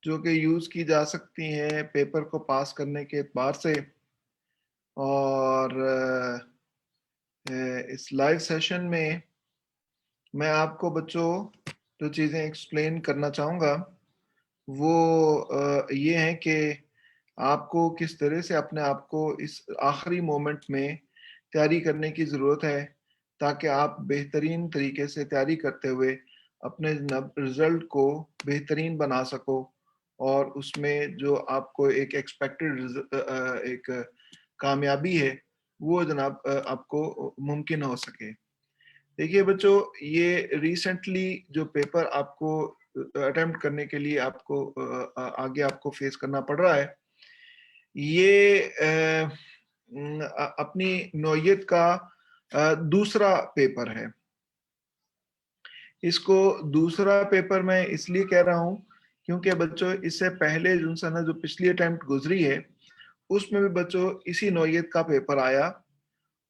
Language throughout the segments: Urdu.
جو کہ یوز کی جا سکتی ہیں پیپر کو پاس کرنے کے اعتبار سے. اور اس لائیو سیشن میں آپ کو بچوں جو چیزیں ایکسپلین کرنا چاہوں گا وہ یہ ہیں کہ آپ کو کس طرح سے اپنے آپ کو اس آخری مومنٹ میں تیاری کرنے کی ضرورت ہے تاکہ آپ بہترین طریقے سے تیاری کرتے ہوئے اپنے رزلٹ کو بہترین بنا سکو اور اس میں جو آپ کو ایک ایکسپیکٹڈ ایک کامیابی ہے وہ جناب آپ کو ممکن ہو سکے. دیکھیے بچوں، یہ ریسنٹلی جو پیپر آپ کو اٹیمپٹ کرنے کے لیے آپ کو آگے آپ کو فیس کرنا پڑ رہا ہے، یہ اپنی نوعیت کا دوسرا پیپر ہے. اس کو دوسرا پیپر میں اس لیے کہہ رہا ہوں کیونکہ بچوں اس سے پہلے جو پچھلی اٹیمپٹ گزری ہے اس میں بھی بچوں اسی نوعیت کا پیپر آیا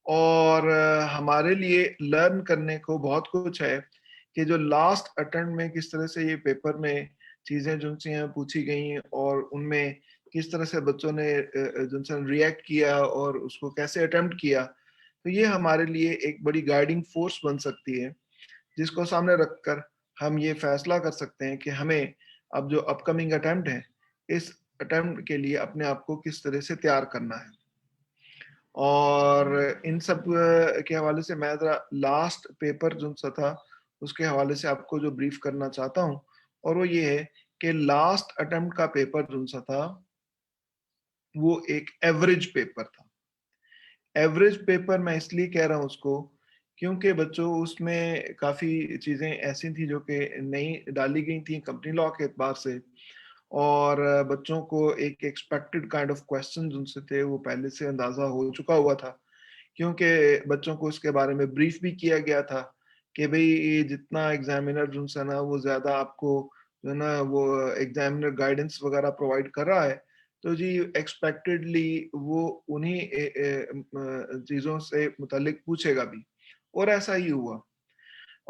اور ہمارے لیے لرن کرنے کو بہت کچھ ہے کہ جو لاسٹ اٹیمپٹ میں کس طرح سے یہ پیپر میں چیزیں جن سے پوچھی گئیں اور ان میں کس طرح سے بچوں نے جن سے ریئیکٹ کیا اور اس کو کیسے اٹیمپٹ کیا، تو یہ ہمارے لیے ایک بڑی گائیڈنگ فورس بن سکتی ہے جس کو سامنے رکھ کر ہم یہ فیصلہ کر سکتے ہیں کہ ہمیں اب جو اپ کمنگ اٹیمپٹ ہے اس اٹیمپٹ کے لیے اپنے آپ کو کس طرح سے تیار کرنا ہے. اور ان سب کے حوالے سے میں ذرا لاسٹ پیپر جو سا تھا اس کے حوالے سے آپ کو جو بریف کرنا چاہتا ہوں، اور وہ یہ ہے کہ لاسٹ اٹیمپٹ کا پیپر جو سا تھا وہ ایک ایوریج پیپر تھا. ایوریج پیپر میں اس لیے کہہ رہا ہوں اس کو کیونکہ بچوں اس میں کافی چیزیں ایسی تھیں جو کہ نئی ڈالی گئی تھیں کمپنی لاء کے اعتبار سے، اور بچوں کو ایک ایکسپیکٹڈ کائنڈ آف کوسچن جن سے تھے وہ پہلے سے اندازہ ہو چکا ہوا تھا کیونکہ بچوں کو اس کے بارے میں بریف بھی کیا گیا تھا کہ بھئی جتنا ایگزامینر جن سے نا وہ زیادہ آپ کو جو ہے نا وہ ایگزامینر گائیڈنس وغیرہ پرووائڈ کر رہا ہے تو جی ایکسپیکٹڈلی وہ انہی چیزوں سے متعلق پوچھے گا بھی، اور ایسا ہی ہوا.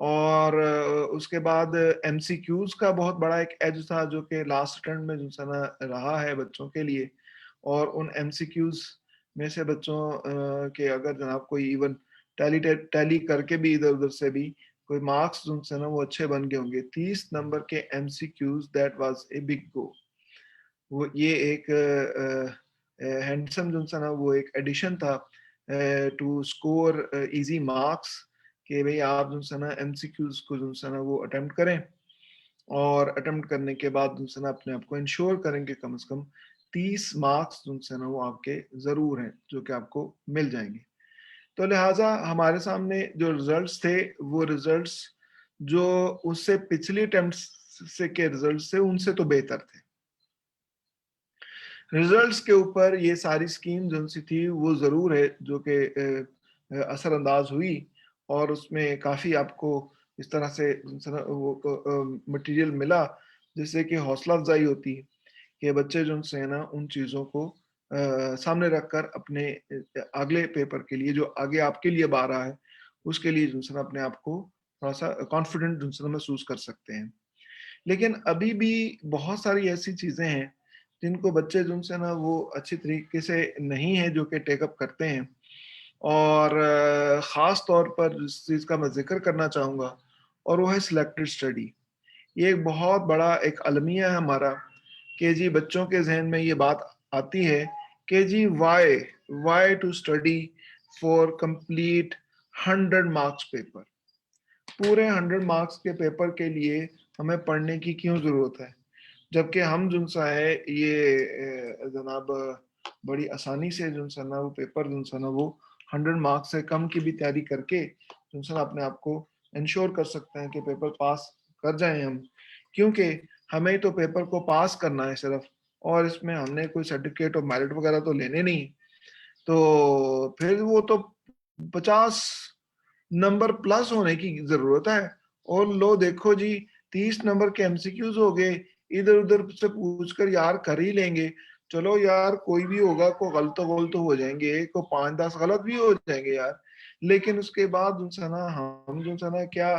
اور اس کے بعد ایم سی کیوز کا بہت بڑا ایک ایج تھا جو کہ لاسٹ اٹیمپٹ میں جو سنا رہا ہے بچوں کے لیے، اور ان ایم سی کیوز میں سے بچوں کے اگر جناب کوئی ایون ٹیلی کر کے بھی ادھر ادھر سے بھی کوئی مارکس جو سے نا وہ اچھے بن گئے ہوں گے. 30 نمبر کے M C Qs that was a big go. وہ یہ ایک ہینڈسم جو سا نا وہ ایک ایڈیشن تھا ٹو اسکور ایزی مارکس کہ بھئی آپ جو سا نا ایم سی کیوز کو جو سا نا وہ اٹیمپٹ کریں اور اٹیمپٹ کرنے کے بعد جو سا نا اپنے آپ کو انشور کریں کہ کم از کم 30 مارکس جو سا نا وہ آپ کے ضرور ہیں جو کہ آپ کو مل جائیں گے. تو لہٰذا ہمارے سامنے جو ریزلٹس تھے وہ ریزلٹس جو اس سے پچھلی اٹیمپٹ سے کے ریزلٹس تھے ان سے تو بہتر تھے. ریزلٹس کے اوپر یہ ساری سکیم جو سی تھی وہ ضرور ہے جو کہ اثر انداز ہوئی اور اس میں کافی آپ کو اس طرح سے مٹیریل ملا جس سے کہ حوصلہ افزائی ہوتی ہے کہ بچے جو سے ہیں نا ان چیزوں کو سامنے رکھ کر اپنے اگلے پیپر کے لیے جو آگے آپ کے لیے آ رہا ہے اس کے لیے جو سے اپنے آپ کو تھوڑا سا کانفیڈنٹ جو سے محسوس کر سکتے ہیں. لیکن ابھی بھی بہت ساری ایسی چیزیں ہیں جن کو بچے جن سے نا وہ اچھی طریقے سے نہیں ہیں جو کہ ٹیک اپ کرتے ہیں، اور خاص طور پر جس چیز کا میں ذکر کرنا چاہوں گا اور وہ ہے سلیکٹڈ اسٹڈی. یہ ایک بہت بڑا ایک المیہ ہے ہمارا کہ جی بچوں کے ذہن میں یہ بات آتی ہے کہ جی why to study for complete 100 marks paper. پورے 100 مارکس کے پیپر کے لیے ہمیں پڑھنے کی کیوں ضرورت ہے جبکہ ہم جن سا ہے یہ جناب بڑی آسانی سے جن سا نا وہ پیپر جن سا نا وہ 100 مارکس سے کم کی بھی تیاری کر کے جن سا اپنے آپ کو انشور کر سکتے ہیں کہ پیپر پاس کر جائیں ہم، کیونکہ ہمیں تو پیپر کو پاس کرنا ہے صرف، اور اس میں ہم نے کوئی سرٹیفکیٹ اور میرٹ وغیرہ تو لینے نہیں. تو پھر وہ تو 50 نمبر پلس ہونے کی ضرورت ہے. اور لو دیکھو جی 30 نمبر کے ایم سی کیوز ہو گئے، ادھر ادھر سے پوچھ کر یار کر ہی لیں گے، چلو یار کوئی بھی ہوگا کوئی غلط ہو جائیں گے، کوئی 5-10 غلط بھی ہو جائیں گے یار، لیکن اس کے بعد جو ہے نا ہم جو ہے نا کیا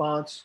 5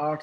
8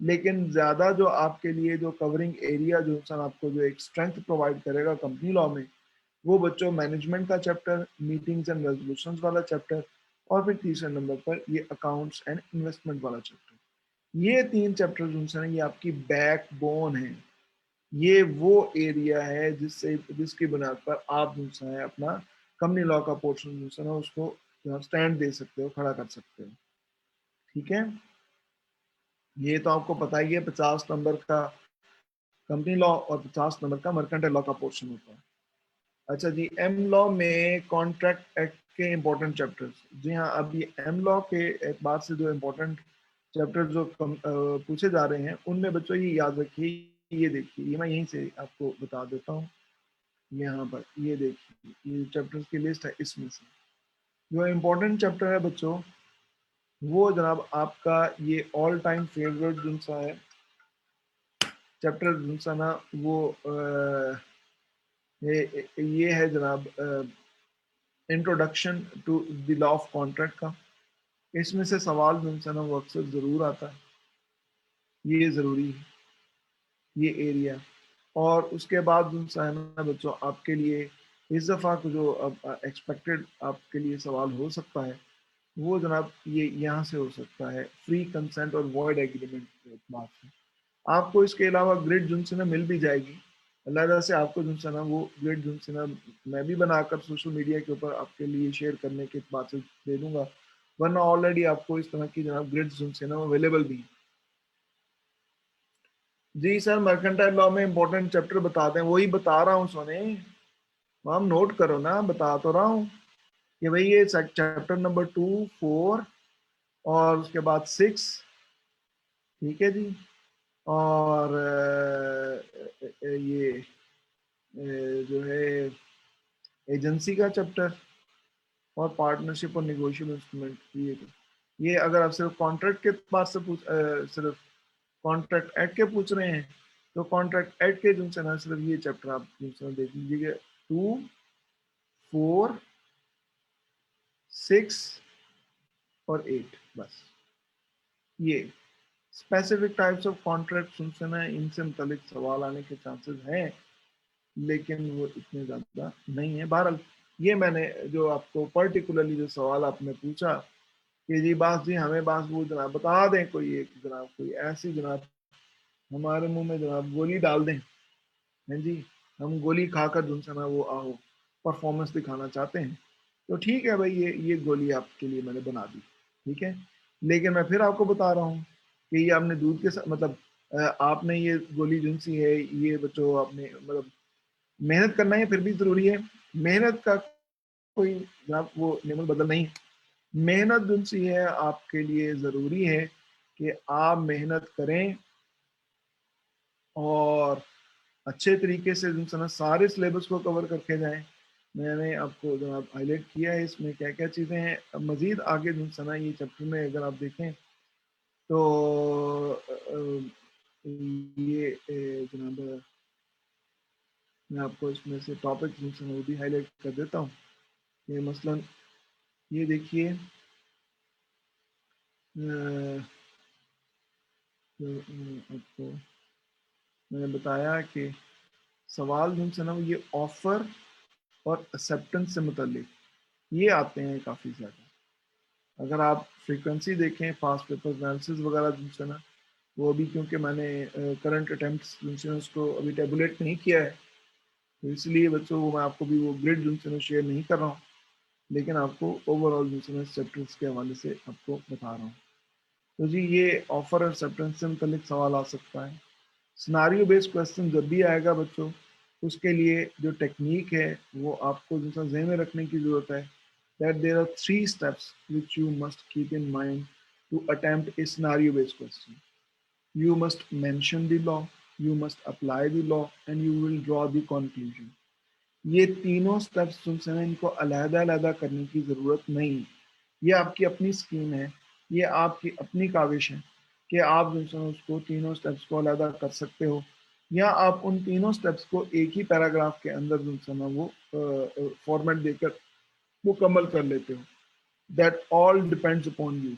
لیکن زیادہ جو آپ کے لیے جو کورنگ ایریا جو انسان آپ کو جو ایک اسٹرینتھ پرووائڈ کرے گا کمپنی لاء میں، وہ بچوں مینجمنٹ کا چیپٹر، میٹنگز اینڈ ریزولوشنز والا چیپٹر، اور پھر تیسرے نمبر پر یہ اکاؤنٹس اینڈ انویسٹمنٹ والا چیپٹر. یہ تین چیپٹر جو ہیں یہ آپ کی بیک بون ہے. یہ وہ ایریا ہے جس کی بنیاد پر آپ جو ہے اپنا کمپنی لاء کا پورشن جو ہے اس کو سٹینڈ دے سکتے ہو، کھڑا کر سکتے ہو. ٹھیک ہے، یہ تو آپ کو پتا ہی ہے 50 نمبر کا کمپنی لاء اور 50 نمبر کا مرکنٹائل لاء کا پورشن ہوتا ہے. اچھا جی، ایم لاء میں کانٹریکٹ ایکٹ کے امپورٹنٹ چیپٹرز. جی ہاں، اب یہ ایم لاء کے اعتبار سے جو امپورٹنٹ چیپٹر جو پوچھے جا رہے ہیں ان میں بچوں یہ یاد رکھیے، یہ دیکھیے، یہ میں یہیں سے آپ کو بتا دیتا ہوں. یہاں پر یہ دیکھیے، یہ چیپٹرز کی لسٹ ہے. اس میں سے جو امپورٹنٹ چیپٹر ہے بچوں، وہ جناب آپ کا یہ آل ٹائم فیوریٹ جن سا ہے چیپٹر جن سا نا، وہ یہ ہے جناب introduction to the law of contract کا. اس میں سے سوال جو ہے نا وہ اکثر ضرور آتا ہے، یہ ضروری ہے یہ ایریا. اور اس کے بعد جو ہے نا بچوں آپ کے لیے اس دفعہ کو جو ایکسپیکٹڈ آپ کے لیے سوال ہو سکتا ہے وہ جناب یہ یہاں سے ہو سکتا ہے، فری کنسنٹ اور وائڈ ایگریمنٹ کے اعتبار سے. آپ کو اس کے علاوہ گریڈ جن سے نا مل بھی جائے گی علیحدہ سے. آپ کو جن سے نا وہ گریڈ جن سے نا میں بھی بنا کر سوشل میڈیا کے اوپر آپ کے لیے شیئر کرنے کے اعتبار سے دے دوں گا، ورنہ آلریڈی آپ کو اس طرح کی جناب گریڈ جن سے نا اویلیبل بھی ہیں. جی سر، مرکنٹائل لاء میں امپورٹنٹ چیپٹر بتا دیں. وہی بتا رہا ہوں سونے، ہم نوٹ کرو نا، بتا تو رہا ہوں کہ بھئی یہ چیپٹر نمبر 2، 4 اور اس کے بعد 6. ٹھیک ہے جی، اور یہ جو ہے ایجنسی کا چیپٹر اور پارٹنرشپ اور نیگوشیبل انسٹرومنٹ. یہ اگر آپ صرف کانٹریکٹ کے بات سے صرف کانٹریکٹ ایکٹ کے پوچھ رہے ہیں تو کانٹریکٹ ایکٹ کے جن سے نا صرف یہ چیپٹر آپ دیکھ لیجیے گا، 2، 4، 6 اور 8. بس یہ اسپیسیفک ٹائپس آف کانٹریکٹ سے نا ان سے متعلق سوال آنے کے چانسز ہیں، لیکن وہ اتنے زیادہ نہیں ہے. بہرحال یہ میں نے جو آپ کو پرٹیکولرلی جو سوال آپ نے پوچھا کہ جی باس جی ہمیں باس وہ جناب بتا دیں کوئی ایک جناب کوئی ایسی جناب ہمارے منہ میں جناب گولی ڈال دیں. ہیں جی، ہم گولی کھا کر جن سے نا وہ آہو پرفارمنس دکھانا چاہتے ہیں تو ٹھیک ہے بھائی، یہ گولی آپ کے لیے میں نے بنا دی. ٹھیک ہے، لیکن میں پھر آپ کو بتا رہا ہوں کہ یہ آپ نے دودھ کے ساتھ مطلب آپ نے یہ گولی جن سی ہے یہ بچوں آپ نے مطلب محنت کرنا ہے، پھر بھی ضروری ہے. محنت کا کوئی جناب وہ نعمت بدل نہیں. محنت جن سی ہے آپ کے لیے ضروری ہے کہ آپ محنت کریں اور اچھے طریقے سے جن سارے سلیبس کو کور کر کے جائیں. میں نے آپ کو جناب ہائی لائٹ کیا ہے اس میں کیا کیا چیزیں ہیں. مزید آگے جن سنا یہ چیپٹر میں اگر آپ دیکھیں تو یہ جناب میں آپ کو اس میں سے ٹاپک جن سے وہ بھی ہائی لائٹ کر دیتا ہوں. یہ مثلا یہ دیکھیے آپ کو میں نے بتایا کہ سوال جن سے نا یہ آفر اور ایکسیپٹنس سے متعلق یہ آتے ہیں کافی زیادہ. اگر آپ فریکوینسی دیکھیں پاس پیپر انالیسز وغیرہ جن سے نا وہ بھی کیونکہ میں نے کرنٹ اٹیمپٹس جن سے اس کو ابھی ٹیبولیٹ نہیں کیا ہے تو اس لیے بچوں کو میں آپ کو بھی وہ گریڈ جن سے شیئر نہیں کر رہا ہوں، لیکن آپ کو اوور آل جن سے چیپٹرس کے حوالے سے آپ کو بتا رہا ہوں. تو جی یہ آفر اور ایکسیپٹنس سے متعلق سوال آ سکتا ہے. سناریو بیس کوسچن جب بھی آئے گا بچوں اس کے لیے جو ٹیکنیک ہے وہ آپ کو جیسا ذہن میں رکھنے کی ضرورت ہے that there are 3 steps which you must keep in mind to attempt a scenario based question. You must mention the law, you must apply the law and you will draw the conclusion. یہ تینوں سٹیپس جو سے ان کو علیحدہ علیحدہ کرنے کی ضرورت نہیں. یہ آپ کی اپنی اسکیم ہے، یہ آپ کی اپنی کاوش ہے کہ آپ جو ہے اس کو تینوں سٹیپس کو علیحدہ کر سکتے ہو یا آپ ان تینوں سٹیپس کو ایک ہی پیراگراف کے اندر جو ہے وہ فارمیٹ دے کر مکمل کر لیتے ہو. That all depends upon you.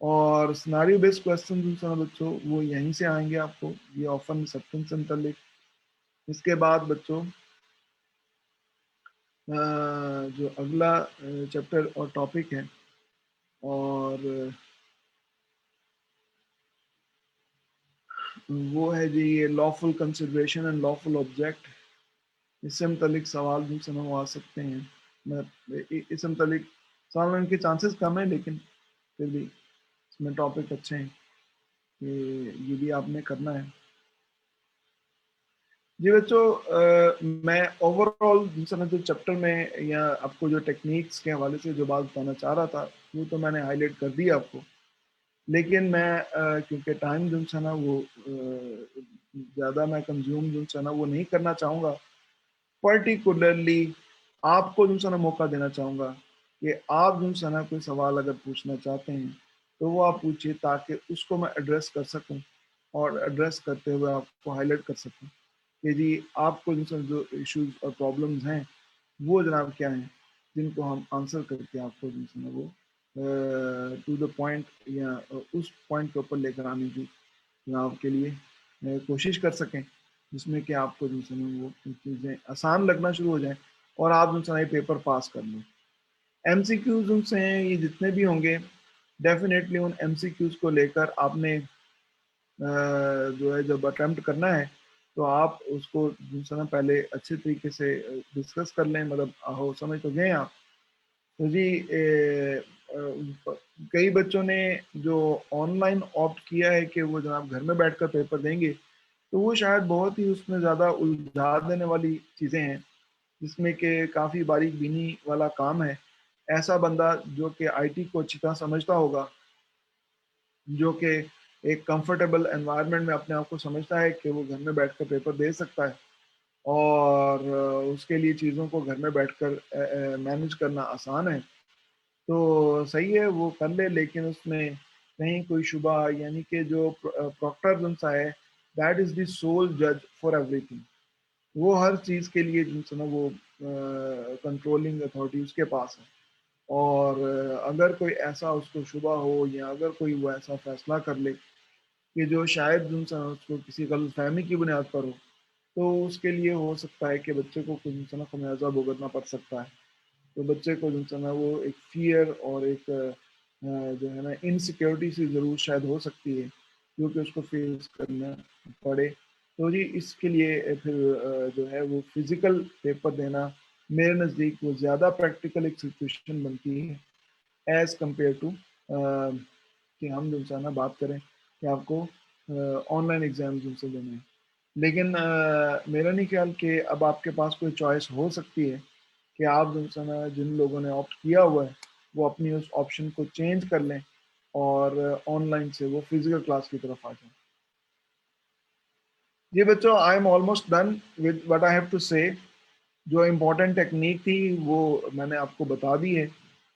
اور سناریو بیس کوشچن جو سنا بچوں وہ یہیں سے آئیں گے آپ کو، یہ آفن سیپٹنگ سے متعلق. اس کے بعد بچوں جو اگلا چیپٹر اور ٹاپک ہے اور وہ ہے جی یہ lawful consideration and lawful object. اس سے متعلق سوال بھی سنا آ سکتے ہیں. اس سے متعلق سوال ان کے چانسز کم ہیں، لیکن پھر بھی اس میں ٹاپک اچھے ہیں کہ یہ بھی آپ نے کرنا ہے. جی بچوں میں اوور آل جو چیپٹر میں یا آپ کو جو ٹیکنیکس کے حوالے سے جو بات بتانا چاہ رہا تھا وہ تو میں نے ہائی لائٹ کر دیا آپ کو، لیکن میں کیونکہ ٹائم جو ہے نا وہ زیادہ میں کنزیوم جو ہے نا وہ نہیں کرنا چاہوں گا. پرٹیکولرلی آپ کو جو ہے نا موقع دینا چاہوں گا کہ آپ جو ہے نا کوئی سوال اگر پوچھنا چاہتے ہیں تو وہ آپ پوچھیے تاکہ اس کو میں ایڈریس کر سکوں اور ایڈریس کرتے ہوئے آپ کو ہائی لائٹ کر سکوں کہ جی آپ کو جو ایشوز اور پرابلمز ہیں وہ جناب کیا ہیں جن کو ہم آنسر کر کے آپ کو جو ہے وہ ٹو دا پوائنٹ یا اس پوائنٹ کے اوپر لے کر آنے کی جناب کے لیے کوشش کر سکیں، جس میں کہ آپ کو جو ہے وہ چیزیں آسان لگنا شروع ہو جائیں اور آپ جو ہے پیپر پاس کر لیں. ایم سی کیوز ان سے ہیں یہ جتنے بھی ہوں گے ڈیفینیٹلی ان ایم سی کیوز کو لے کر آپ نے جو ہے جب اٹیمپٹ کرنا ہے تو آپ اس کو پہلے اچھے طریقے سے ڈسکس کر لیں. مطلب ہو سمجھ تو گئے آپ. تو جی کئی بچوں نے جو آن لائن آپٹ کیا ہے کہ وہ جناب گھر میں بیٹھ کر پیپر دیں گے تو وہ شاید بہت ہی اس میں زیادہ الجھا دینے والی چیزیں ہیں، جس میں کہ کافی باریک بینی والا کام ہے. ایسا بندہ جو کہ آئی ٹی کو اچھی طرح سمجھتا ہوگا، جو کہ ایک کمفرٹیبل انوائرمنٹ میں اپنے آپ کو سمجھتا ہے کہ وہ گھر میں بیٹھ کر پیپر دے سکتا ہے اور اس کے لیے چیزوں کو گھر میں بیٹھ کر مینج کرنا آسان ہے، تو صحیح ہے وہ کر لے. لیکن اس میں کہیں کوئی شبہ یعنی کہ جو پروکٹر جنسا ہے دیٹ از دی سول جج فار ایوری تھنگ، وہ ہر چیز کے لیے جنس نا وہ کنٹرولنگ اتھارٹی اس کے پاس ہے. اور اگر کوئی ایسا اس کو شبہ ہو یا اگر کوئی وہ ایسا فیصلہ کر لے کہ جو شاید جنسا اس کو کسی غلط فہمی کی بنیاد پر ہو تو اس کے لیے ہو سکتا ہے کہ بچے کو کچھ جنسا خمیازہ بھگتنا پڑ سکتا ہے. تو بچے کو جو ہے نا وہ ایک فیئر اور ایک جو ہے نا انسیکیورٹی سی ضرور شاید ہو سکتی ہے جو کہ اس کو فیس کرنا پڑے. تو جی اس کے لیے پھر جو ہے وہ فزیکل پیپر دینا میرے نزدیک وہ زیادہ پریکٹیکل ایک سچویشن بنتی ہے ایز کمپیئر ٹو کہ ہم جو ہے نا بات کریں کہ آپ کو آن لائن ایگزام جن سے دینے ہیں. لیکن میرا نہیں خیال کہ اب آپ کے پاس کوئی چوائس ہو سکتی ہے کہ آپ جن لوگوں نے آپٹ کیا ہوا ہے وہ اپنی اس آپشن کو چینج کر لیں اور آن لائن سے وہ فزیکل کلاس کی طرف آ جائیں. جی بچوں I am almost done with what I have to say. جو امپورٹنٹ ٹیکنیک تھی وہ میں نے آپ کو بتا دی ہے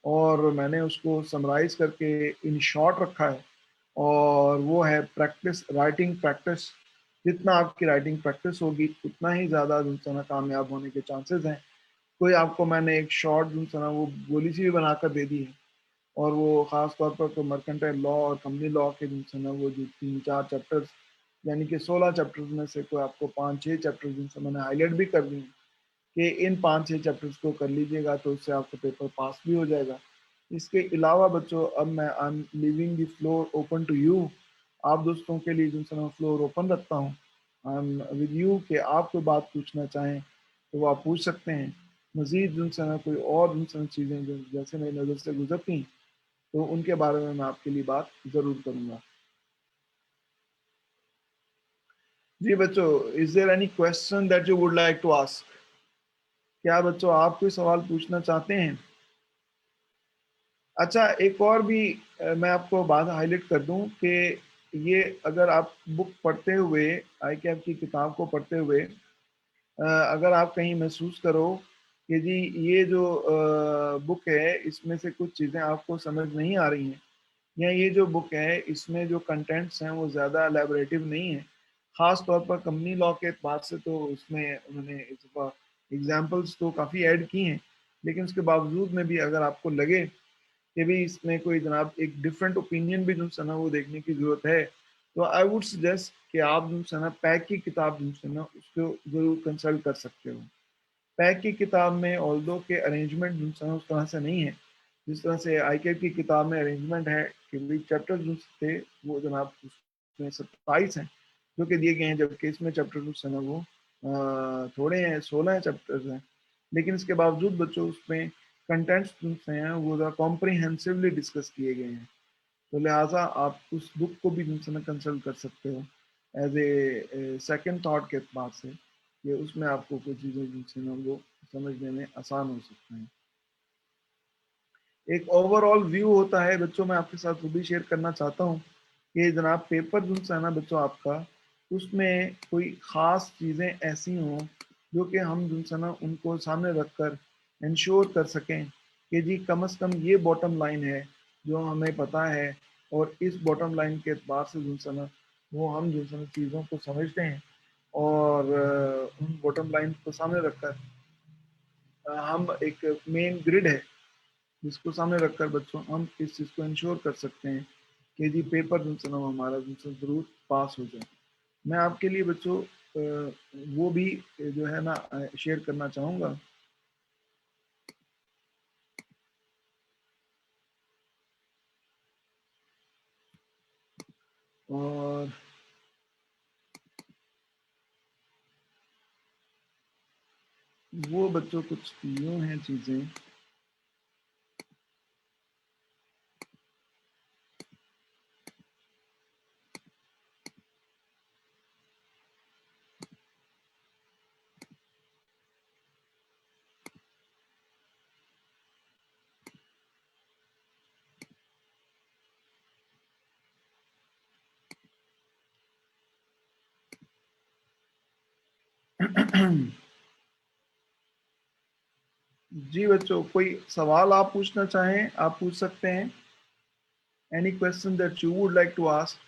اور میں نے اس کو سمرائز کر کے ان شارٹ رکھا ہے اور وہ ہے پریکٹس، رائٹنگ پریکٹس. جتنا آپ کی رائٹنگ پریکٹس ہوگی اتنا ہی زیادہ کامیاب ہونے کے چانسز ہیں. کوئی آپ کو میں نے ایک شارٹ وہ گولی سی بھی بنا کر دے دی ہے اور وہ خاص طور پر تو مرکنٹائل لا اور کمپنی لا کے وہ جو 3-4 چیپٹرز یعنی کہ 16 چیپٹرز میں سے کوئی آپ کو 5-6 چیپٹر جن سے میں نے ہائی لائٹ بھی کر دی کہ ان 5-6 چیپٹرز کو کر لیجئے گا تو اس سے آپ کا پیپر پاس بھی ہو جائے گا. اس کے علاوہ بچوں اب میں I am leaving the floor open to you. آپ دوستوں کے لیے جن سے میں فلور اوپن رکھتا ہوں آئی ایم ود یو کہ آپ کوئی بات پوچھنا چاہیں تو وہ آپ پوچھ سکتے ہیں. مزید جن سے کوئی اور جن سے چیزیں جو جیسے میری نظر سے گزرتی ہیں تو ان کے بارے میں آپ کے لیے بات ضرور کروں گا. جی بچوں is there any question that you would like to ask? کیا بچوں آپ کوئی سوال پوچھنا چاہتے ہیں؟ اچھا ایک اور بھی میں آپ کو بات ہائی لائٹ کر دوں کہ یہ اگر آپ بک پڑھتے ہوئے آئی کیپ کی کتاب کو پڑھتے ہوئے اگر آپ کہیں محسوس کرو کہ جی یہ جو بک ہے اس میں سے کچھ چیزیں آپ کو سمجھ نہیں آ رہی ہیں یا یہ جو بک ہے اس میں جو کنٹینٹس ہیں وہ زیادہ الیبوریٹو نہیں ہیں، خاص طور پر کمپنی لا کے اعتبار سے تو اس میں انہوں نے ایگزامپلس تو کافی ایڈ کی ہیں، لیکن اس کے باوجود میں بھی اگر آپ کو لگے کہ بھی اس میں کوئی جناب ایک ڈفرینٹ اوپینین بھی جو ہے نا وہ دیکھنے کی ضرورت ہے، تو آئی ووڈ سجیسٹ کہ آپ جو ہے نا پیک کی کتاب جو ہے نا اس کو ضرور کنسلٹ کر سکتے ہو۔ پیک کی کتاب میں آلدو کے ارینجمنٹ جو ہے نا اس طرح سے نہیں ہے جس طرح سے آئی کیپ کی کتاب میں ارینجمنٹ ہے کہ بھائی چیپٹر جو تھے وہ جناب اس میں 27 ہیں جو کہ دیے گئے ہیں، جبکہ اس میں چیپٹر جو ہے نا وہ تھوڑے ہیں، 16 چیپٹرز ہیں، لیکن اس کے باوجود بچوں اس میں کنٹینٹس جو ہیں وہ کمپریہنسولی ڈسکس کیے گئے ہیں، تو لہٰذا آپ اس بک کو بھی کنسلٹ کر سکتے ہو ایز اے سیکنڈ تھاٹ کے اعتبار سے، کہ اس میں آپ کو کچھ چیزیں جن سے نا وہ سمجھنے میں آسان ہو سکتا ہے۔ ایک اوور آل ویو ہوتا ہے بچوں، میں آپ کے ساتھ وہ بھی شیئر کرنا چاہتا ہوں کہ جناب پیپر جو ہے نا بچوں آپ کا، اس میں کوئی خاص چیزیں ایسی ہوں جو کہ ہم جو ہے نا ان کو سامنے رکھ کر انشور کر سکیں کہ جی کم از کم یہ باٹم لائن ہے جو ہمیں پتہ ہے، اور اس باٹم لائن کے اعتبار سے جو ہے نا وہ ہم جو ہے نا چیزوں کو سمجھتے ہیں، اور ان باٹم لائن کو سامنے رکھ کر ہم ایک مین گرڈ ہے جس کو سامنے رکھ کر بچوں ہم اس چیز کو انشور کر سکتے ہیں کہ جی پیپر جو ہے نا ہمارا جو ہے ضرور پاس ہو جائے۔ میں آپ کے لیے بچوں وہ بھی جو ہے نا شیئر کرنا چاہوں گا۔ اور وہ بچوں کچھ یوں ہیں چیزیں، جی بچوں کوئی سوال آپ پوچھنا چاہیں آپ پوچھ سکتے ہیں۔ Any question that you would like to ask?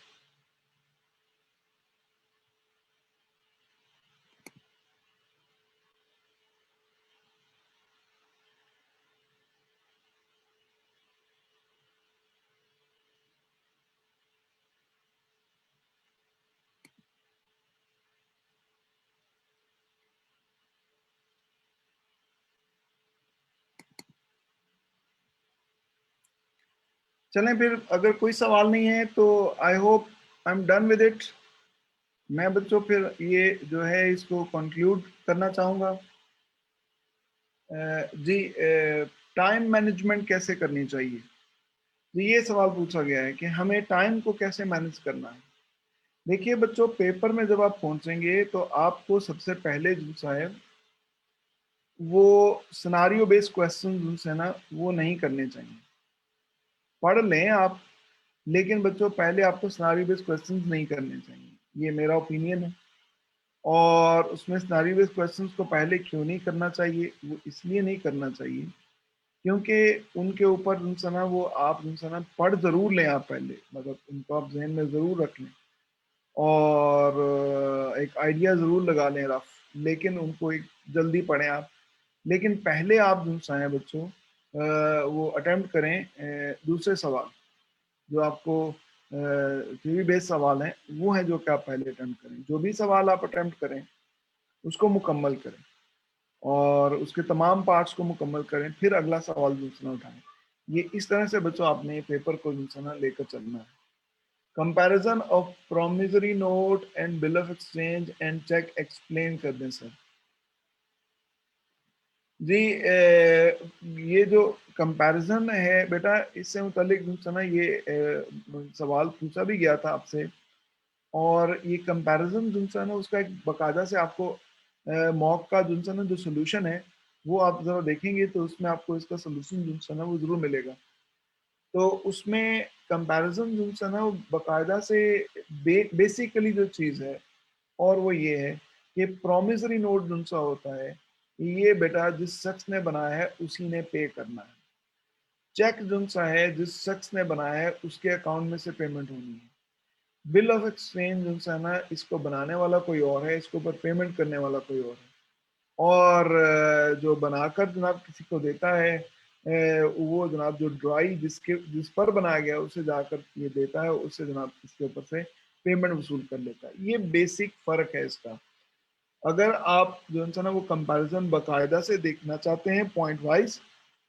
چلیں پھر اگر کوئی سوال نہیں ہے تو I hope I am done with it. میں بچوں پھر یہ جو ہے اس کو کنکلوڈ کرنا چاہوں گا۔ جی ٹائم مینجمنٹ کیسے کرنی چاہیے؟ جی یہ سوال پوچھا گیا ہے کہ ہمیں ٹائم کو کیسے مینج کرنا ہے۔ دیکھیے بچوں پیپر میں جب آپ پہنچیں گے تو آپ کو سب سے پہلے جو صاحب وہ سناریو بیس کویسچن جو ہے نا وہ نہیں کرنے چاہیے۔ پڑھ لیں آپ، لیکن بچوں پہلے آپ کو سناریو بیس کویسچنز نہیں کرنے چاہیے، یہ میرا اوپینین ہے۔ اور اس میں سناریو بیس کویسچنز کو پہلے کیوں نہیں کرنا چاہیے؟ وہ اس لیے نہیں کرنا چاہیے کیونکہ ان کے اوپر جو ہے نا وہ آپ جو ہے نا پڑھ ضرور لیں، آپ پہلے مطلب ان کو آپ ذہن میں ضرور رکھ لیں اور ایک آئیڈیا ضرور لگا لیں رف، لیکن ان کو ایک جلدی پڑھیں آپ، لیکن پہلے آپ جو چاہیں بچوں وہ اٹیمپٹ کریں دوسرے سوال جو آپ کو تھیوری بیس سوال ہیں وہ ہیں جو کہ آپ پہلے اٹیمپٹ کریں، جو بھی سوال آپ اٹیمپٹ کریں اس کو مکمل کریں اور اس کے تمام پارٹس کو مکمل کریں، پھر اگلا سوال دوسرا اٹھائیں۔ یہ اس طرح سے بچوں آپ نے پیپر کو دوسرا لے کر چلنا ہے۔ Comparison of promissory note and bill of exchange and cheque explain کر دیں سر۔ جی یہ جو کمپیریزن ہے بیٹا اس سے متعلق جو نا یہ سوال پوچھا بھی گیا تھا آپ سے، اور یہ کمپیریزن جو ہے نا اس کا ایک باقاعدہ سے آپ کو موک کا جو ہے نا جو سولوشن ہے وہ آپ ذرا دیکھیں گے تو اس میں آپ کو اس کا سولوشن جو ہے نا وہ ضرور ملے گا۔ تو اس میں کمپیریزن جو ہے نا وہ باقاعدہ سے بیسیکلی جو چیز ہے اور وہ یہ ہے کہ پرومیسری نوٹ جو سا ہوتا ہے یہ بیٹا جس شخص نے بنایا ہے اسی نے پے کرنا ہے، چیک جو سا ہے جس شخص نے بنایا ہے اس کے اکاؤنٹ میں سے پیمنٹ ہونی ہے، بل آف ایکسچینج جو سا ہے نا اس کو بنانے والا کوئی اور ہے، اس کے اوپر پیمنٹ کرنے والا کوئی اور ہے، اور جو بنا کر جناب کسی کو دیتا ہے وہ جناب جو ڈرائی جس پر بنایا گیا اسے جا کر یہ دیتا ہے، اسے جناب اس کے اوپر سے پیمنٹ وصول کر لیتا ہے. یہ بیسک فرق ہے اس کا. اگر آپ جو ہے نا وہ کمپیریزن باقاعدہ سے دیکھنا چاہتے ہیں پوائنٹ وائز،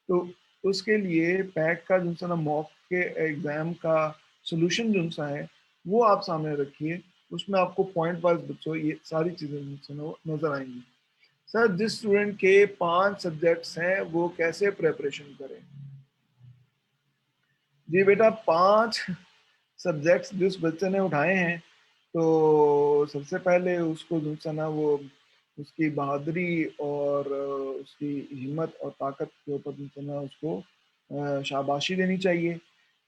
تو اس کے لیے پیک کا جو ہے نا موک کے ایگزام کا سولوشن جو سا ہے وہ آپ سامنے رکھیے. اس میں آپ کو پوائنٹ وائز بچوں یہ ساری چیزیں جو ہے نا وہ نظر آئیں گی. سر جس اسٹوڈنٹ کے 5 سبجیکٹس ہیں وہ کیسے پریپریشن کریں؟ جی بیٹا 5 سبجیکٹس جس بچے نے اٹھائے ہیں تو سب سے پہلے اس کو جو ہے نا وہ اس کی بہادری اور اس کی ہمت اور طاقت کے اوپر جو ہے نا اس کو شاباشی دینی چاہیے.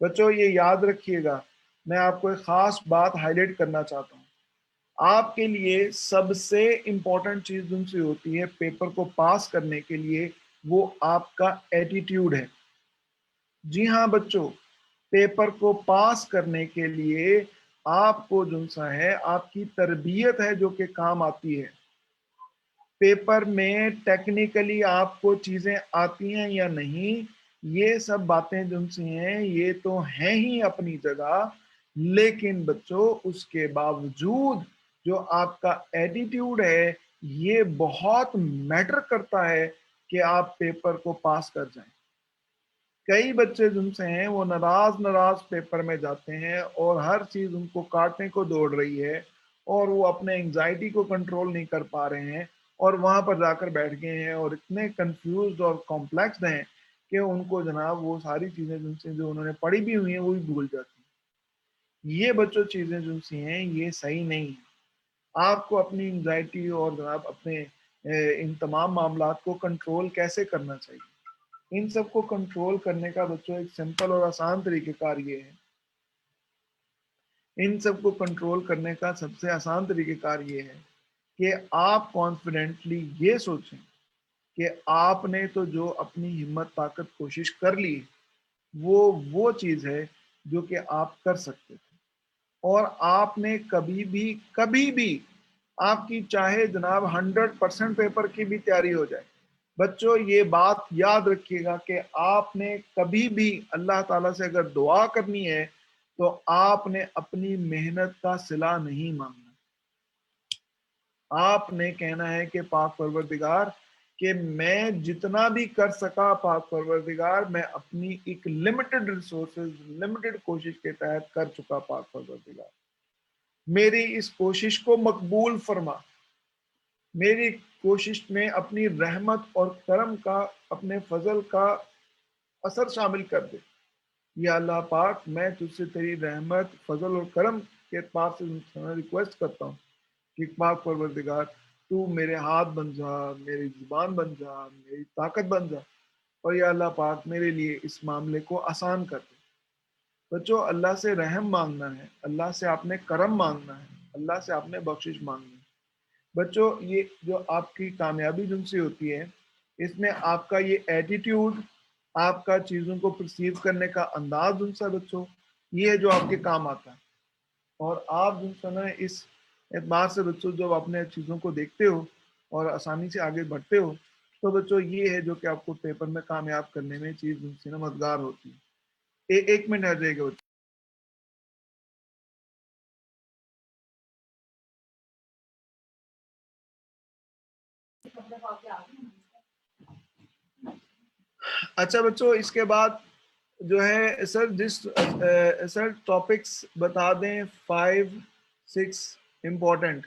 بچوں یہ یاد رکھیے گا، میں آپ کو ایک خاص بات ہائی لائٹ کرنا چاہتا ہوں. آپ کے لیے سب سے امپورٹنٹ چیز جن سے ہوتی ہے پیپر کو پاس کرنے کے لیے وہ آپ کا ایٹیٹیوڈ ہے. جی ہاں بچوں، پیپر کو پاس کرنے کے لیے آپ کو جو سا ہے آپ کی تربیت ہے جو کہ کام آتی ہے. پیپر میں ٹیکنیکلی آپ کو چیزیں آتی ہیں یا نہیں، یہ سب باتیں جو سی ہیں یہ تو ہیں ہی اپنی جگہ، لیکن بچوں اس کے باوجود جو آپ کا ایٹیٹیوڈ ہے یہ بہت میٹر کرتا ہے کہ آپ پیپر کو پاس کر جائیں. کئی بچے جن سے ہیں وہ ناراض پیپر میں جاتے ہیں اور ہر چیز ان کو کاٹنے کو دوڑ رہی ہے اور وہ اپنے انگزائٹی کو کنٹرول نہیں کر پا رہے ہیں اور وہاں پر جا کر بیٹھ گئے ہیں اور اتنے کنفیوزڈ اور کمپلیکس ہیں کہ ان کو جناب وہ ساری چیزیں جن سے جو انہوں نے پڑھی بھی ہوئی ہیں وہ بھی بھول جاتی ہیں. یہ بچوں چیزیں جن سی ہیں یہ صحیح نہیں ہے. آپ کو اپنی انگزائٹی اور جناب اپنے ان تمام معاملات کو کنٹرول کیسے کرنا چاہیے؟ ان سب کو کنٹرول کرنے کا بچوں ایک سمپل اور آسان طریقہ کار یہ ہے. ان سب کو کنٹرول کرنے کا سب سے آسان طریقہ کار یہ ہے کہ آپ کانفیڈنٹلی یہ سوچیں کہ آپ نے تو جو اپنی ہمت طاقت کوشش کر لی وہ چیز ہے جو کہ آپ کر سکتے تھے اور آپ نے کبھی بھی آپ کی چاہے جناب 100% پیپر کی بھی تیاری ہو جائے، بچوں یہ بات یاد رکھیے گا کہ آپ نے کبھی بھی اللہ تعالیٰ سے اگر دعا کرنی ہے تو آپ نے اپنی محنت کا صلہ نہیں مانگنا. آپ نے کہنا ہے کہ پاک پروردگار کہ میں جتنا بھی کر سکا پاک پروردگار میں اپنی ایک لمیٹڈ ریسورسز لمیٹڈ کوشش کے تحت کر چکا پاک پروردگار، میری اس کوشش کو مقبول فرما، میری کوشش میں اپنی رحمت اور کرم کا اپنے فضل کا اثر شامل کر دے. یا اللہ پاک میں تجھ سے تیری رحمت فضل اور کرم کے اعتبار سے ریکویسٹ کرتا ہوں کہ پاک پروردگار تو میرے ہاتھ بن جا، میری زبان بن جا، میری طاقت بن جا اور یا اللہ پاک میرے لیے اس معاملے کو آسان کر دے. بچوں اللہ سے رحم مانگنا ہے، اللہ سے آپ نے کرم مانگنا ہے، اللہ سے آپ نے بخشش مانگنی ہے. بچوں یہ جو آپ کی کامیابی جن سے ہوتی ہے اس میں آپ کا یہ ایٹیٹیوڈ، آپ کا چیزوں کو پرسیو کرنے کا انداز جن سا بچوں یہ ہے جو آپ کے کام آتا ہے. اور آپ جن سا نا اس اعتبار سے بچوں جب اپنے چیزوں کو دیکھتے ہو اور آسانی سے آگے بڑھتے ہو تو بچوں یہ ہے جو کہ آپ کو پیپر میں کامیاب کرنے میں چیز جن سے نا مددگار ہوتی ہے. ایک منٹ آ جائے گا بچوں. اچھا بچوں اس کے بعد جو ہے سر ٹاپکس بتا دیں 5-6 امپورٹنٹ.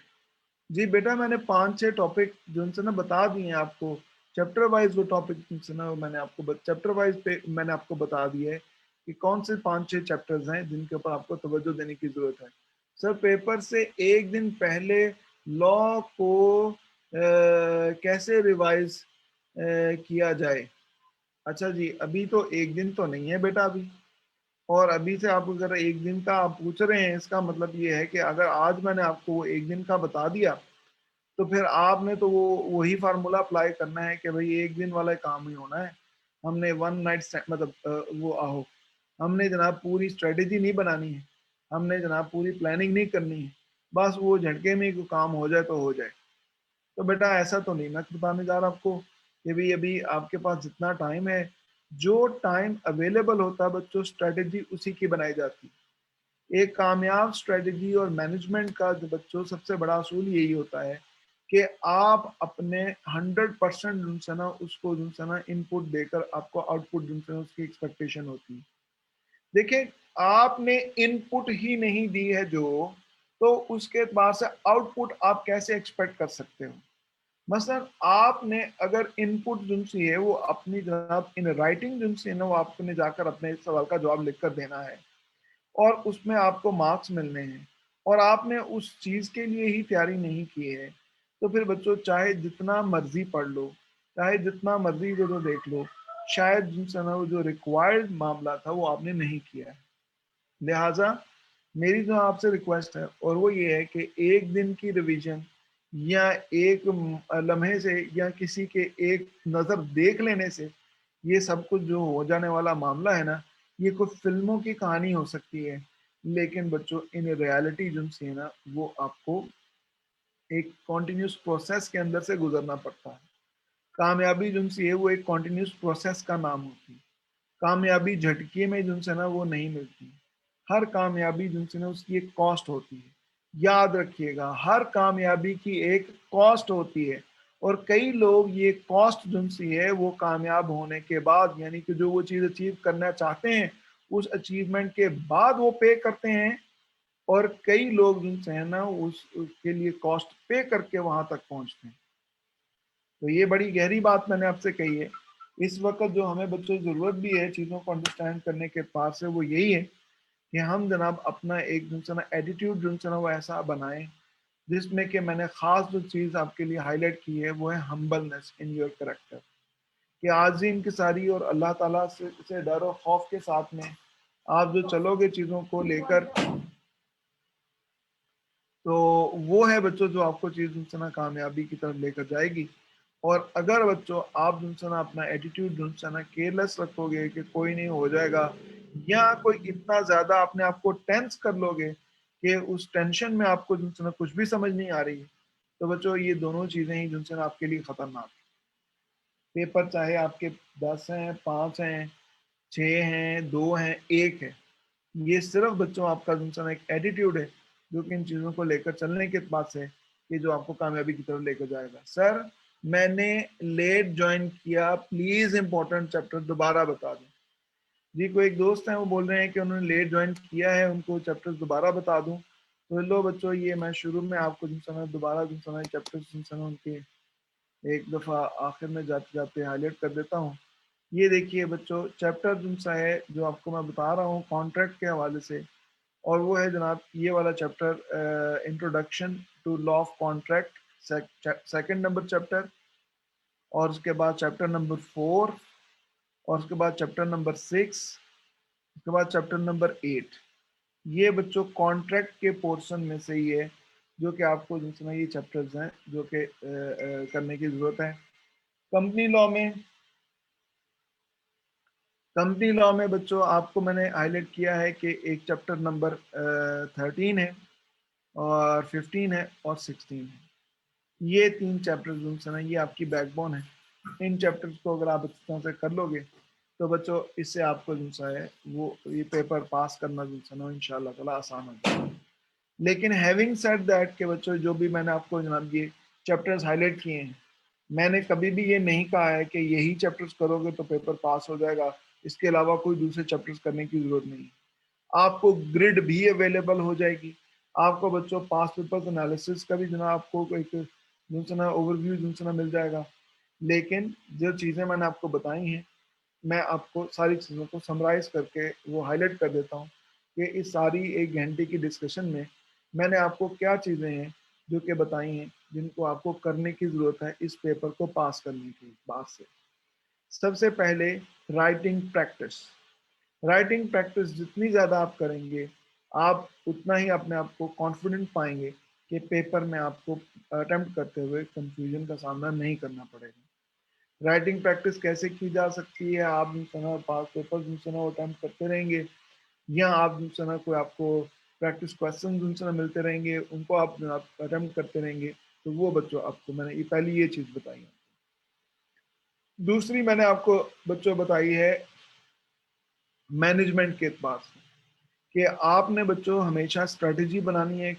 جی بیٹا میں نے 5-6 ٹاپک جو ان سے نا بتا دیے ہیں آپ کو چیپٹر وائز. وہ ٹاپک سے نا میں نے آپ کو چیپٹر وائز پہ میں نے آپ کو بتا دیا ہے کہ کون سے 5-6 چیپٹرز ہیں جن کے اوپر آپ کو توجہ دینے کی ضرورت ہے. سر پیپر سے ایک دن پہلے لا کو کیسے ریوائز کیا جائے؟ اچھا جی ابھی تو ایک دن تو نہیں ہے بیٹا ابھی، اور ابھی سے آپ اگر ایک دن کا آپ پوچھ رہے ہیں اس کا مطلب یہ ہے کہ اگر آج میں نے آپ کو ایک دن کا بتا دیا تو پھر آپ نے تو وہی فارمولا اپلائی کرنا ہے کہ بھئی ایک دن والا کام ہی ہونا ہے. ہم نے ون نائٹ مطلب ہم نے جناب پوری اسٹریٹجی نہیں بنانی ہے، ہم نے جناب پوری پلاننگ نہیں کرنی ہے، بس وہ جھٹکے میں کوئی کام ہو جائے تو ہو جائے. تو بیٹا ایسا تو نہیں میں بتانے جا رہا آپ کو کہ بھئی ابھی آپ کے پاس جتنا ٹائم ہے جو ٹائم اویلیبل ہوتا بچوں اسٹریٹجی اسی کی بنائی جاتی. ایک کامیاب اسٹریٹجی اور مینجمنٹ کا جو بچوں سب سے بڑا اصول یہی ہوتا ہے کہ آپ اپنے 100% جو ہے نا اس کو جو ہے نا ان پٹ دے کر آپ کو آؤٹ پٹ جو ہے نا اس کی ایکسپیکٹیشن ہوتی ہے. دیکھیں آپ نے ان پٹ ہی نہیں دی ہے جو تو اس کے بعد سے آؤٹ پٹ آپ کیسے ایکسپیکٹ کر سکتے ہو. مثلا آپ نے اگر ان پٹ جن سی ہے وہ اپنی جناب ان رائٹنگ جن سی ہے نا وہ آپ نے جا کر اپنے سوال کا جواب لکھ کر دینا ہے اور اس میں آپ کو مارکس ملنے ہیں اور آپ نے اس چیز کے لیے ہی تیاری نہیں کی ہے تو پھر بچوں چاہے جتنا مرضی پڑھ لو چاہے جتنا مرضی جو دیکھ لو شاید جن سے نا وہ جو ریکوائرڈ معاملہ تھا وہ آپ نے نہیں کیا ہے. لہٰذا میری جو آپ سے ریکویسٹ ہے اور وہ یہ ہے کہ ایک دن کی ریویژن یا ایک لمحے سے یا کسی کے ایک نظر دیکھ لینے سے یہ سب کچھ جو ہو جانے والا معاملہ ہے نا یہ کچھ فلموں کی کہانی ہو سکتی ہے لیکن بچوں ان ریالٹی جو ہے نا وہ آپ کو ایک کنٹینیوس پروسیس کے اندر سے گزرنا پڑتا ہے. کامیابی جو ہے وہ ایک کنٹینیوس پروسیس کا نام ہوتی ہے. کامیابی جھٹکے میں جو ہے نا وہ نہیں ملتی. ہر کامیابی جو ہے نا اس کی ایک کاسٹ ہوتی ہے. یاد رکھیے گا ہر کامیابی کی ایک کاسٹ ہوتی ہے اور کئی لوگ یہ کاسٹ جو سی ہے وہ کامیاب ہونے کے بعد یعنی کہ جو وہ چیز اچیو کرنا چاہتے ہیں اس اچیومنٹ کے بعد وہ پے کرتے ہیں اور کئی لوگ جو ہے نا اس کے لیے کاسٹ پے کر کے وہاں تک پہنچتے ہیں. تو یہ بڑی گہری بات میں نے آپ سے کہی ہے. اس وقت جو ہمیں بچوں ضرورت بھی ہے چیزوں کو انڈرسٹینڈ کرنے کے پاس سے وہ یہی ہے کہ ہم جناب اپنا ایک جو ہے نا ایٹیٹیوڈ جو ہے نا وہ ایسا بنائیں جس میں کہ میں نے خاص جو چیز آپ کے لیے ہائی لائٹ کی ہے وہ ہے ہمبلنس ان یور کریکٹر کہ عاجزی انکساری اور اللہ تعالیٰ سے ڈر و خوف کے ساتھ میں آپ جو چلو گے چیزوں کو لے کر تو وہ ہے بچوں جو آپ کو چیز جو ہے نا کامیابی کی طرف لے کر جائے گی. اور اگر بچوں آپ جو ہے نا اپنا ایٹیٹیوڈ جو ہے نا کیئرلیس رکھو گے کہ کوئی نہیں ہو جائے گا یا کوئی اتنا زیادہ اپنے آپ کو ٹینس کر لو گے کہ اس ٹینشن میں آپ کو جو ہے نا کچھ بھی سمجھ نہیں آ رہی ہے تو بچوں یہ دونوں چیزیں ہی جو ہے نا آپ کے لیے خطرناک. پیپر چاہے آپ کے 10 ہیں 5 ہیں 6 ہیں 2 ہیں 1 ہے یہ صرف بچوں آپ کا جو ہے نا ایک ایٹیٹیوڈ ہے جو کہ ان چیزوں کو لے کر چلنے کے بعد سے کہ جو آپ کو کامیابی کی طرف لے کر جائے گا. سر میں نے لیٹ جوائن کیا پلیز امپورٹنٹ چیپٹر دوبارہ بتا دیں. جی کوئی ایک دوست ہیں وہ بول رہے ہیں کہ انہوں نے لیٹ جوائن کیا ہے ان کو چیپٹر دوبارہ بتا دوں تو لو بچوں یہ میں شروع میں آپ کو جو ہے دوبارہ جو ہے چیپٹر ان کے ایک دفعہ آخر میں جاتے جاتے ہائی لائٹ کر دیتا ہوں. یہ دیکھیے بچوں چیپٹر جو سا ہے جو آپ کو میں بتا رہا ہوں کانٹریکٹ کے حوالے سے اور وہ ہے جناب یہ والا chapter introduction to law of contract second number chapter اور اس کے بعد چیپٹر نمبر 4 اور اس کے بعد چیپٹر نمبر 6 اس کے بعد چیپٹر نمبر 8 یہ بچوں کانٹریکٹ کے پورشن میں سے ہی ہے جو کہ آپ کو جو یہ چیپٹرز ہیں جو کہ کرنے کی ضرورت ہے. کمپنی لا میں بچوں آپ کو میں نے ہائی لائٹ کیا ہے کہ ایک چیپٹر نمبر 13 ہے اور 15 ہے اور 16 ہے. یہ 3 چیپٹر جو ہے نا یہ آپ کی بیک بون ہے. ان چیپٹرز کو اگر آپ اچھی طرح سے کر لو گے تو بچوں اس سے آپ کو جو ہے وہ یہ پیپر پاس کرنا جو ہے نا انشاءاللہ تعالی آسان ہو جائے گا. لیکن ہیونگ سیڈ دیٹ کہ بچوں جو بھی میں نے آپ کو جناب یہ چیپٹرز ہائی لائٹ کیے ہیں میں نے کبھی بھی یہ نہیں کہا ہے کہ یہی چیپٹرز کرو گے تو پیپر پاس ہو جائے گا اس کے علاوہ کوئی دوسرے چیپٹرز کرنے کی ضرورت نہیں. آپ کو گریڈ بھی اویلیبل ہو جائے گی. آپ کو بچوں پاس پیپرز انالیسس کا بھی جناب آپ کو ایک دوسرا اوور ویو دوسرا مل جائے گا. لیکن جو چیزیں میں نے آپ کو بتائی ہیں میں آپ کو ساری چیزوں کو سمرائز کر کے وہ ہائی لائٹ کر دیتا ہوں کہ اس ساری 1 گھنٹے کی ڈسکشن میں نے آپ کو کیا چیزیں ہیں جو کہ بتائی ہیں جن کو آپ کو کرنے کی ضرورت ہے اس پیپر کو پاس کرنے کی بات سے. سب سے پہلے رائٹنگ پریکٹس جتنی زیادہ آپ کریں گے آپ اتنا ہی اپنے آپ کو کانفیڈنٹ پائیں گے کہ پیپر میں آپ کو اٹیمپٹ کرتے ہوئے کنفیوژن کا سامنا نہیں کرنا پڑے گا. رائٹنگ پریکٹس کیسے کی جا سکتی ہے آپ پاس پیپر اٹیمپٹ کرتے رہیں گے یا آپ کوئی آپ کو پریکٹس کوسچن ملتے رہیں گے ان کو آپ اٹیمپٹ کرتے رہیں گے تو وہ بچوں آپ کو میں نے یہ پہلی یہ چیز بتائی ہے. دوسری میں نے آپ کو بچوں بتائی ہے مینجمنٹ کے اعتبار سے، کہ آپ نے بچوں ہمیشہ اسٹریٹجی بنانی ہے،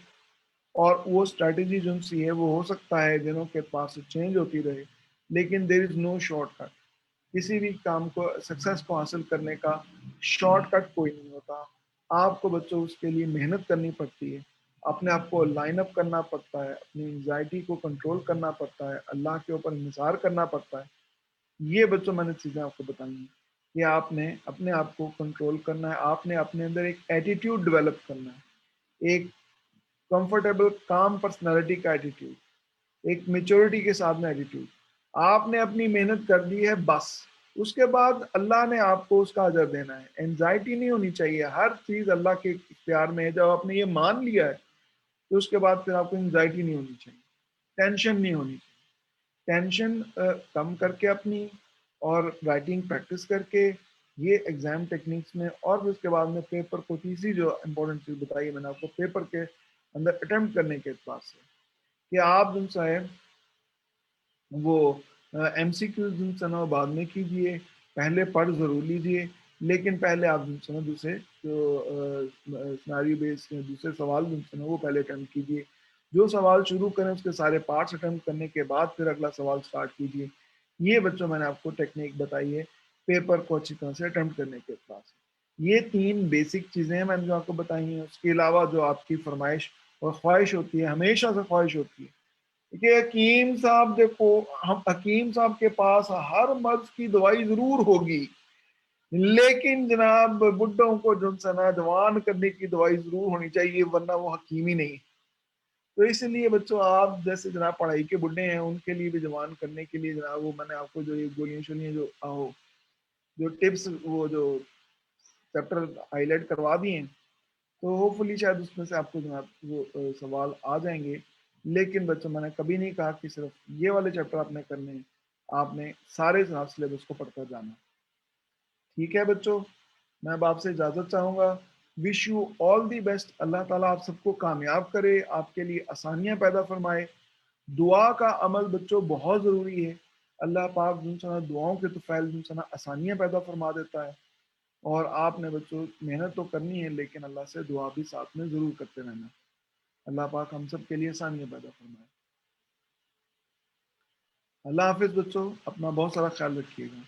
اور وہ اسٹریٹجی جو سی ہے وہ ہو سکتا ہے دنوں کے اعتبار سے چینج ہوتی رہے، لیکن دیر از نو شارٹ کٹ. کسی بھی کام کو سکسیس کو حاصل کرنے کا شارٹ کٹ کوئی نہیں ہوتا. آپ کو بچوں اس کے لیے محنت کرنی پڑتی ہے، اپنے آپ کو لائن اپ کرنا پڑتا ہے، اپنی انگزائٹی کو کنٹرول کرنا پڑتا ہے، اللہ کے اوپر انحصار کرنا پڑتا ہے. یہ بچوں میں نے چیزیں آپ کو بتائی ہیں کہ آپ نے اپنے آپ کو کنٹرول کرنا ہے، آپ نے اپنے اندر ایک ایٹیٹیوڈ ڈیولپ کرنا ہے، ایک کمفرٹیبل کام پرسنالٹی کا ایٹیٹیوڈ، ایک میچورٹی کے ساتھ میں ایٹیٹیوڈ. آپ نے اپنی محنت کر دی ہے بس، اس کے بعد اللہ نے آپ کو اس کا اجر دینا ہے. اینزائٹی نہیں ہونی چاہیے، ہر چیز اللہ کے اختیار میں ہے. جب آپ نے یہ مان لیا ہے تو اس کے بعد پھر آپ کو اینزائٹی نہیں ہونی چاہیے، ٹینشن نہیں ہونی چاہیے. ٹینشن کم کر کے اپنی، اور رائٹنگ پریکٹس کر کے، یہ ایگزام ٹیکنیکس میں، اور پھر اس کے بعد میں پیپر کو، تیسری جو امپورٹنٹ چیز بتائی ہے میں نے آپ کو پیپر کے اندر اٹمپٹ کرنے کے اعتبار سے، کہ آپ جن سے وہ ایم سی کیو جن سے نا بعد میں کیجئے، پہلے پڑھ ضرور لیجئے، لیکن پہلے آپ جن سے نا دوسرے جو سناریو بیس دوسرے سوال جن سے نا وہ پہلے اٹمپٹ کیجئے. جو سوال شروع کریں اس کے سارے پارٹس اٹمپٹ کرنے کے بعد پھر اگلا سوال سٹارٹ کیجئے. یہ بچوں میں نے آپ کو ٹیکنیک بتائی ہے پیپر کو اچھی طرح سے اٹمپٹ کرنے کے اعتبار سے. یہ 3 بیسک چیزیں ہیں میں نے جو آپ کو بتائی ہیں. اس کے علاوہ جو آپ کی فرمائش اور خواہش ہوتی ہے، ہمیشہ سے خواہش ہوتی ہے کہ حکیم صاحب دیکھو، ہم حکیم صاحب کے پاس ہر مرض کی دوائی ضرور ہوگی، لیکن جناب بڈھوں کو جو ہے نا جوان کرنے کی دوائی ضرور ہونی چاہیے، ورنہ وہ حکیم ہی نہیں. تو اس لیے بچوں آپ جیسے جناب پڑھائی کے بڈھے ہیں، ان کے لیے بھی جوان کرنے کے لیے جناب وہ میں نے آپ کو جو یہ گولیاں شولیاں جو ٹپس وہ جو چیپٹر ہائی لائٹ کروا دیے ہیں، تو ہوپ فلی شاید اس میں سے آپ کو جناب وہ سوال آ جائیں گے. لیکن بچوں میں نے کبھی نہیں کہا کہ صرف یہ والے چیپٹر آپ نے کرنے ہیں، آپ نے سارے جناب سلیبس کو پڑھتا جانا. ٹھیک ہے بچوں، میں اب آپ سے اجازت چاہوں گا. Wish you all the best. اللہ تعالیٰ آپ سب کو کامیاب کرے، آپ کے لیے آسانیاں پیدا فرمائے. دعا کا عمل بچوں بہت ضروری ہے. اللہ پاک دعاؤں کے طفیل آسانیاں پیدا فرما دیتا ہے. اور آپ نے بچوں محنت تو کرنی ہے، لیکن اللہ سے دعا بھی ساتھ میں ضرور کرتے رہنا. اللہ پاک ہم سب کے لیے آسانیاں پیدا فرمائے. اللہ حافظ بچوں، اپنا بہت سارا خیال رکھیے گا.